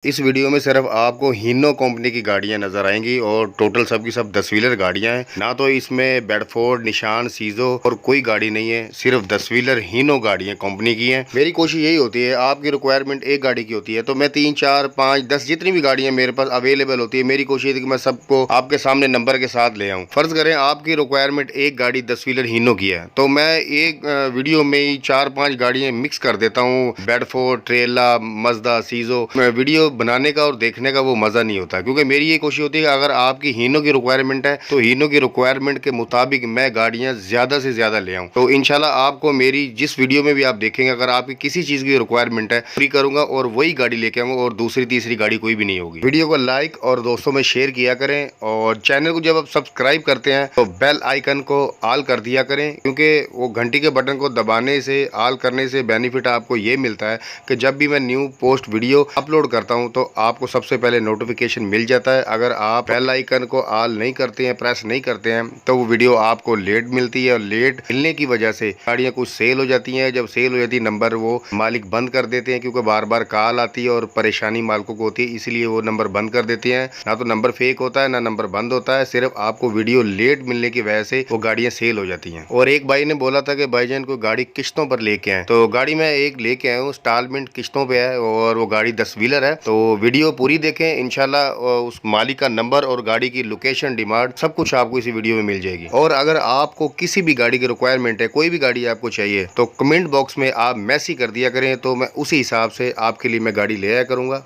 इस वीडियो में सिर्फ आपको हीनो कंपनी की गाड़ियां नजर आएंगी और टोटल सब की सब 10 व्हीलर गाड़ियां हैं। ना तो इसमें बेडफोर्ड, निशान, सीजो और कोई गाड़ी नहीं है, सिर्फ 10 व्हीलर हीनो गाड़ियां कंपनी की हैं। मेरी कोशिश यही होती है, आपकी रिक्वायरमेंट एक गाड़ी की होती है तो मैं 3, 4, 5, 10 जितनी भी गाड़ियां मेरे पास अवेलेबल होती है, मेरी कोशिश है कि मैं सबको आपके सामने नंबर के साथ ले आऊँ। फर्ज करें आपकी रिक्वायरमेंट एक गाड़ी 10 व्हीलर हीनो की है तो मैं एक वीडियो में ही 4-5 गाड़ियां मिक्स कर देता हूँ। बेडफोर्ड, ट्रेला, मजदा, सीजो। वीडियो बनाने का और देखने का वो मज़ा नहीं होता, क्योंकि मेरी ये कोशिश होती है कि अगर आपकी हीनो की रिक्वायरमेंट है तो हीनो की रिक्वायरमेंट के मुताबिक मैं गाड़ियां ज़्यादा से ज़्यादा ले आऊँ। तो इंशाल्लाह आपको मेरी जिस वीडियो में भी आप देखेंगे, अगर आपकी किसी चीज़ की रिक्वायरमेंट है पूरी करूँगा और वही गाड़ी लेके आऊँगा और दूसरी तीसरी गाड़ी कोई भी नहीं होगी। वीडियो को लाइक और दोस्तों में शेयर किया करें और चैनल को जब आप सब्सक्राइब करते हैं तो बेल आइकन को ऑल कर दिया करें, क्योंकि वो घंटी के बटन को दबाने से, ऑल करने से बेनिफिट आपको ये मिलता है कि जब भी मैं न्यू पोस्ट वीडियो अपलोड करता हूँ तो आपको सबसे पहले नोटिफिकेशन मिल जाता है। अगर आप बेल आइकन को ऑल नहीं करते हैं, प्रेस नहीं करते हैं, तो वो वीडियो आपको लेट मिलती है और लेट मिलने की वजह से गाड़ियाँ कुछ सेल हो जाती हैं। जब सेल हो जाती है नंबर वो मालिक बंद कर देते हैं, क्योंकि बार बार कॉल आती है और परेशानी मालिकों को होती है, इसलिए वो नंबर बंद कर देते हैं। ना तो नंबर फेक होता है, ना नंबर बंद होता है, सिर्फ आपको वीडियो लेट मिलने की वजह से वो गाड़ियाँ सेल हो जाती हैं। और एक भाई ने बोला था कि भाईजान कोई गाड़ी किस्तों पर लेके आए, तो गाड़ी मैं एक लेके आया हूँ, इंस्टॉलमेंट किस्तों पे है और वो गाड़ी 10 व्हीलर है। तो वीडियो पूरी देखें, इंशाल्लाह उस मालिक का नंबर और गाड़ी की लोकेशन, डिमांड सब कुछ आपको इसी वीडियो में मिल जाएगी। और अगर आपको किसी भी गाड़ी की रिक्वायरमेंट है, कोई भी गाड़ी आपको चाहिए, तो कमेंट बॉक्स में आप मैसेज कर दिया करें, तो मैं उसी हिसाब से आपके लिए मैं गाड़ी ले आया करूँगा।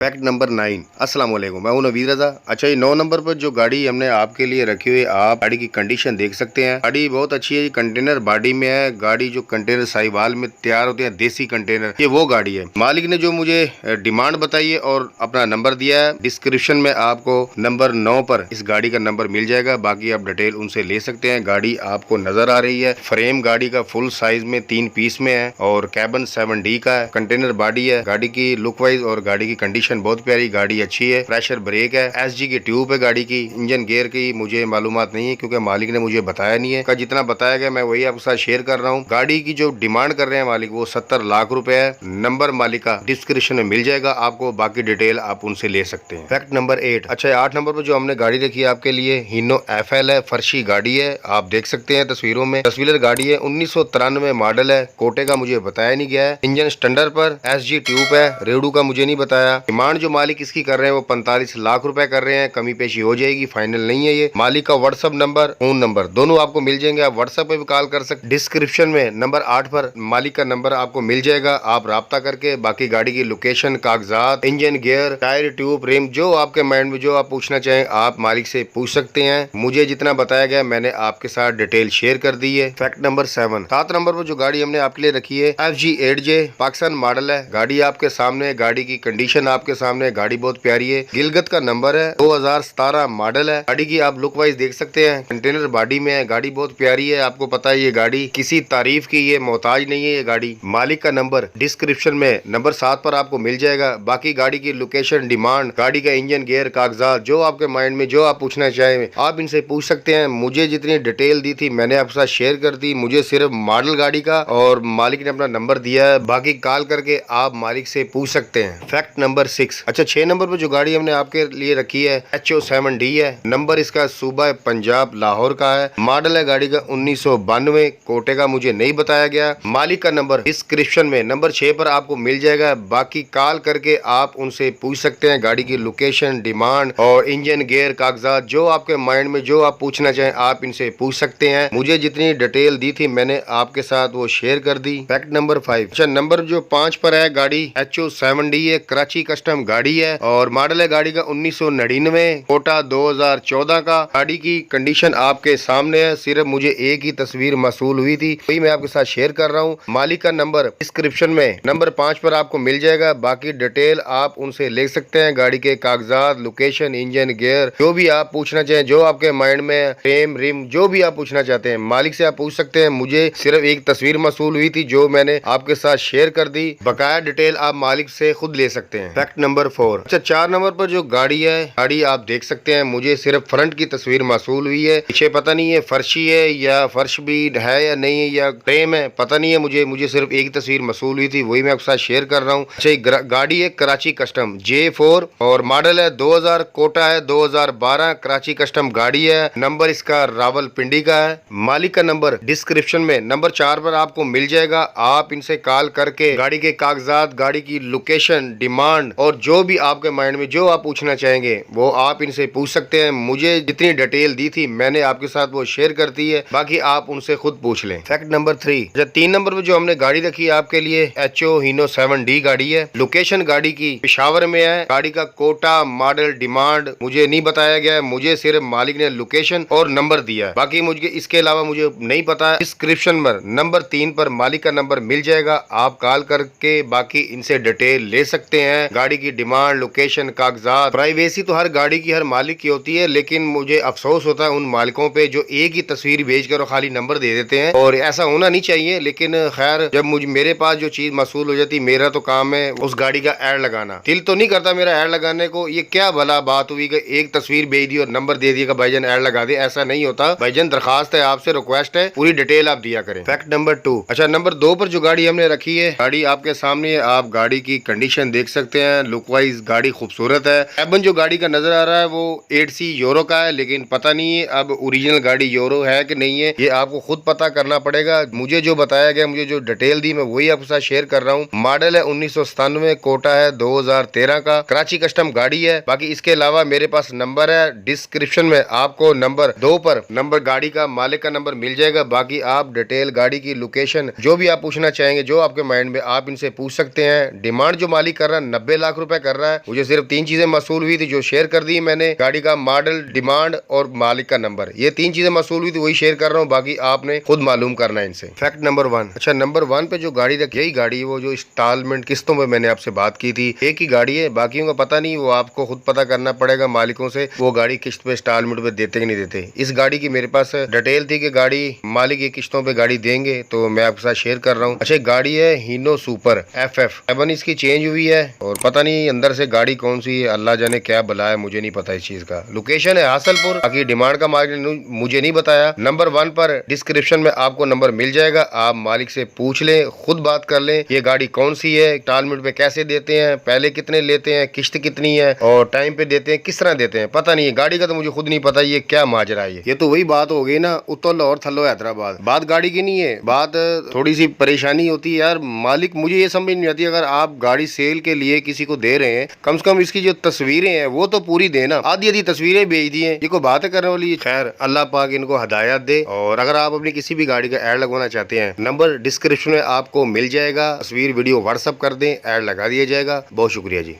Fact number 9। अस्सलाम वालेकुम, मैं हूं नवीद रजा। अच्छा, ये 9 नंबर पर जो गाड़ी हमने आपके लिए रखी हुई है, आप गाड़ी की कंडीशन देख सकते हैं। गाड़ी बहुत अच्छी है, कंटेनर बॉडी में है। गाड़ी जो कंटेनर साहिवाल में तैयार होते हैं, देसी कंटेनर, ये वो गाड़ी है। मालिक ने जो मुझे डिमांड बताई है और अपना नंबर दिया है, डिस्क्रिप्शन में आपको नंबर 9 पर इस गाड़ी का नंबर मिल जाएगा। बाकी आप डिटेल उनसे ले सकते हैं। गाड़ी आपको नजर आ रही है, फ्रेम गाड़ी का फुल साइज में 3 पीस में है और कैबन 7D का है। कंटेनर बॉडी है। गाड़ी की लुक वाइज और गाड़ी की कंडीशन बहुत प्यारी, गाड़ी अच्छी है। प्रेशर ब्रेक है, SG की ट्यूब है गाड़ी की। इंजन गियर की मुझे मालूमात नहीं है, क्योंकि मालिक ने मुझे बताया नहीं है। का जितना बताया गया मैं वही आपके साथ शेयर कर रहा हूँ। गाड़ी की जो डिमांड कर रहे हैं मालिक, वो 70 लाख रुपए है। नंबर मालिक का डिस्क्रिप्शन में मिल जाएगा आपको, बाकी डिटेल आप उनसे ले सकते हैं। Fact number 8। अच्छा, 8 नंबर पर जो हमने गाड़ी रखी है आपके लिए, हीनो FL है, फर्शी गाड़ी है। आप देख सकते हैं तस्वीरों में, 10 व्हीलर गाड़ी है, 1993 मॉडल है। कोटे का मुझे बताया नहीं गया है। इंजन स्टैंडर्ड पर, SG ट्यूब है। रेडू का मुझे नहीं बताया। डिमांड जो मालिक इसकी कर रहे हैं वो 45 लाख रुपए कर रहे हैं। कमी पेशी हो जाएगी, फाइनल नहीं है ये। मालिक का व्हाट्सएप नंबर, फोन नंबर दोनों आपको मिल जाएंगे। आप व्हाट्सएप पे भी कॉल कर सकते। डिस्क्रिप्शन में नंबर 8 पर मालिक का नंबर आपको मिल जाएगा। आप राब्ता करके बाकी गाड़ी की लोकेशन, कागजात, engine, gear, tyre, tube, rim, जो आपके माइंड में जो आप पूछना चाहें आप मालिक से पूछ सकते हैं। मुझे जितना बताया गया मैंने आपके साथ डिटेल शेयर कर दी है। फैक्ट नंबर 7 नंबर पर जो गाड़ी हमने आपके लिए रखी है, FG 8J पाकिस्तान मॉडल है। गाड़ी आपके सामने, गाड़ी की कंडीशन आपके सामने। गाड़ी बहुत प्यारी है। गिलगत का नंबर है, 2017 मॉडल है। गाड़ी की आप लुक वाइज देख सकते हैं, कंटेनर बॉडी में है। गाड़ी बहुत प्यारी है। आपको पता है ये गाड़ी किसी तारीफ की ये मोहताज नहीं है। ये गाड़ी मालिक का नंबर डिस्क्रिप्शन में नंबर 7 पर आपको मिल जाएगा। बाकी गाड़ी की लोकेशन, डिमांड, गाड़ी का इंजन, गियर, कागजात, जो आपके माइंड में जो आप पूछना चाहें आप इनसे पूछ सकते हैं। मुझे जितनी डिटेल दी थी मैंने आपके साथ शेयर कर दी। मुझे सिर्फ मॉडल गाड़ी का और मालिक ने अपना नंबर दिया है, बाकी कॉल करके आप मालिक से पूछ सकते हैं। Fact number 6। अच्छा, 6 नंबर पर जो गाड़ी हमने आपके लिए रखी है, HO7D है। नंबर इसका सूबा पंजाब लाहौर का है। मॉडल है गाड़ी का 1992। कोटे का मुझे नहीं बताया गया। मालिक का नंबर डिस्क्रिप्शन में नंबर 6 पर आपको मिल जाएगा। बाकी कॉल करके आप उनसे पूछ सकते हैं। गाड़ी की लोकेशन, डिमांड और इंजन, गियर, कागजात, जो आपके माइंड में जो आप पूछना चाहें आप इनसे पूछ सकते हैं। मुझे जितनी डिटेल दी थी मैंने आपके साथ वो शेयर कर दी। Fact number 5। अच्छा, नंबर जो 5 पर है, गाड़ी HO7D है, कराची कस्टम गाड़ी है और मॉडल है गाड़ी का 1999। कोटा 2014 का। गाड़ी की कंडीशन आपके सामने है। सिर्फ मुझे एक ही तस्वीर मसूल हुई थी, वही मैं आपके साथ शेयर कर रहा हूँ। मालिक का नंबर डिस्क्रिप्शन में नंबर 5 पर आपको मिल जाएगा। बाकी डिटेल आप उनसे ले सकते हैं। गाड़ी के कागजात, लोकेशन, इंजन, गियर, जो भी आप पूछना चाहें, जो आपके माइंड में, फ्रेम, रिम, जो भी आप पूछना चाहते हैं मालिक से आप पूछ सकते हैं। मुझे सिर्फ एक तस्वीर मसूल हुई थी जो मैंने आपके साथ शेयर कर दी। बकाया डिटेल आप मालिक से खुद ले सकते हैं। Fact fact number 4। अच्छा, 4 नंबर पर जो गाड़ी है, गाड़ी आप देख सकते हैं, मुझे सिर्फ फ्रंट की तस्वीर मौसूल हुई है। पीछे पता नहीं है फर्शी है या फर्श भी है या नहीं है या फ्रेम है, पता नहीं है। मुझे सिर्फ एक तस्वीर मौसूल हुई थी, वही मैं आपके साथ शेयर कर रहा हूँ। अच्छा, गाड़ी है कराची कस्टम J4 और मॉडल है 2000, कोटा है 2012। कराची कस्टम गाड़ी है, नंबर इसका रावलपिंडी का है। मालिक का नंबर डिस्क्रिप्शन में नंबर 4 पर आपको मिल जाएगा। आप इनसे कॉल करके गाड़ी के कागजात, गाड़ी की लोकेशन, डिमांड और जो भी आपके माइंड में जो आप पूछना चाहेंगे वो आप इनसे पूछ सकते हैं। मुझे जितनी डिटेल दी थी मैंने आपके साथ वो शेयर कर दी है, बाकी आप उनसे खुद पूछ लें। Fact number 3। 3 नंबर पर जो हमने गाड़ी रखी है आपके लिए, HO हीनो 7D गाड़ी है। लोकेशन गाड़ी की पेशावर में है। गाड़ी का कोटा, मॉडल, डिमांड मुझे नहीं बताया गया है, मुझे सिर्फ मालिक ने लोकेशन और नंबर दिया है, बाकी मुझे इसके अलावा मुझे नहीं पता है। डिस्क्रिप्शन में नंबर 3 पर मालिक का नंबर मिल जाएगा, आप कॉल करके बाकी इनसे डिटेल ले सकते हैं। गाड़ी की डिमांड, लोकेशन, कागजात, प्राइवेसी तो हर गाड़ी की, हर मालिक की होती है, लेकिन मुझे अफसोस होता है उन मालिकों पे जो एक ही तस्वीर भेजकर और खाली नंबर दे देते हैं, और ऐसा होना नहीं चाहिए। लेकिन खैर, जब मेरे पास जो चीज मसूल हो जाती, मेरा तो काम है उस गाड़ी का ऐड लगाना। दिल तो नहीं करता मेरा ऐड लगाने को, ये क्या भला बात हुई कि एक तस्वीर भेज दी और नंबर दे दिया भाईजान ऐड लगा दे, ऐसा नहीं होता भाईजान। दरखास्त है आपसे, रिक्वेस्ट है, पूरी डिटेल आप दिया करें। Fact number 2। अच्छा, नंबर 2 पर जो गाड़ी हमने रखी है, गाड़ी आपके सामने है, आप गाड़ी की कंडीशन देख सकते हैं। लुक वाइज गाड़ी खूबसूरत है। कैबिन जो गाड़ी का नजर आ रहा है वो 8C यूरो का है, लेकिन पता नहीं है अब ओरिजिनल गाड़ी यूरो है कि नहीं है, ये आपको खुद पता करना पड़ेगा। मुझे जो बताया गया, मुझे जो डिटेल दी, मैं वही आपके साथ शेयर कर रहा हूँ। मॉडल है 1997, कोटा है 2013 का, कराची कस्टम गाड़ी है। बाकी इसके अलावा मेरे पास नंबर है, डिस्क्रिप्शन में आपको नंबर 2 पर नंबर गाड़ी का मालिक का नंबर मिल जाएगा। बाकी आप डिटेल, गाड़ी की लोकेशन, जो भी आप पूछना चाहेंगे, जो आपके माइंड में, आप इनसे पूछ सकते हैं। डिमांड जो मालिक कर रहा है 90 लाख रुपए कर रहा है। मुझे सिर्फ 3 चीजें मसूल हुई थी जो शेयर कर दी मैंने, गाड़ी का मॉडल, डिमांड और मालिक का नंबर। ये 3 चीजें मसूल हुई थी, वही शेयर कर रहा हूँ, बाकी आपने खुद मालूम करना है इनसे। Fact number 1। अच्छा, नंबर 1 पे जो गाड़ी रखी, यही गाड़ी है वो जो इंस्टॉलमेंट किस्तों में मैंने आपसे बात की थी। एक ही गाड़ी है, बाकियों का पता नहीं, वो आपको खुद पता करना पड़ेगा मालिकों से, वो गाड़ी किस्त पे इंस्टॉलमेंट पे देते कि नहीं देते। इस गाड़ी की मेरे पास डिटेल थी कि गाड़ी मालिक ये किस्तों पे गाड़ी देंगे, तो मैं आपके साथ शेयर कर रहा हूँ। अच्छा, गाड़ी है हीनो सुपर FF 7, इसकी चेंज हुई है और पता नहीं अंदर से गाड़ी कौन सी है, अल्लाह जाने क्या भला है, मुझे नहीं पता इस चीज का। लोकेशन है हासलपुर, बाकी डिमांड का मालिक मुझे नहीं बताया। नंबर 1 पर डिस्क्रिप्शन में आपको नंबर मिल जाएगा, आप मालिक से पूछ लें, खुद बात कर लें ये गाड़ी कौन सी है, इंस्टॉलमेंट पे कैसे देते हैं, पहले कितने लेते हैं, किस्त कितनी है और टाइम पे देते हैं, किस तरह देते हैं, पता नहीं है। गाड़ी का तो मुझे खुद नहीं पता ये क्या माजरा है। ये तो वही बात हो गई ना, उत्तर लाहौर थल्लो हैदराबाद। बात गाड़ी की नहीं है, बात थोड़ी सी परेशानी होती है यार। मालिक, मुझे ये समझ नहीं आती, अगर आप गाड़ी सेल के लिए किसी को दे रहे हैं, कम से कम इसकी जो तस्वीरें हैं वो तो पूरी देना। आधी आधी तस्वीरें भेज दी हैं, ये कोई बात करने वाली। खैर, अल्लाह पाक इनको हिदायत दे। और अगर आप अपनी किसी भी गाड़ी का ऐड लगवाना चाहते हैं, नंबर डिस्क्रिप्शन में आपको मिल जाएगा, तस्वीर वीडियो व्हाट्सअप कर दें, ऐड लगा दिया जाएगा। बहुत शुक्रिया जी।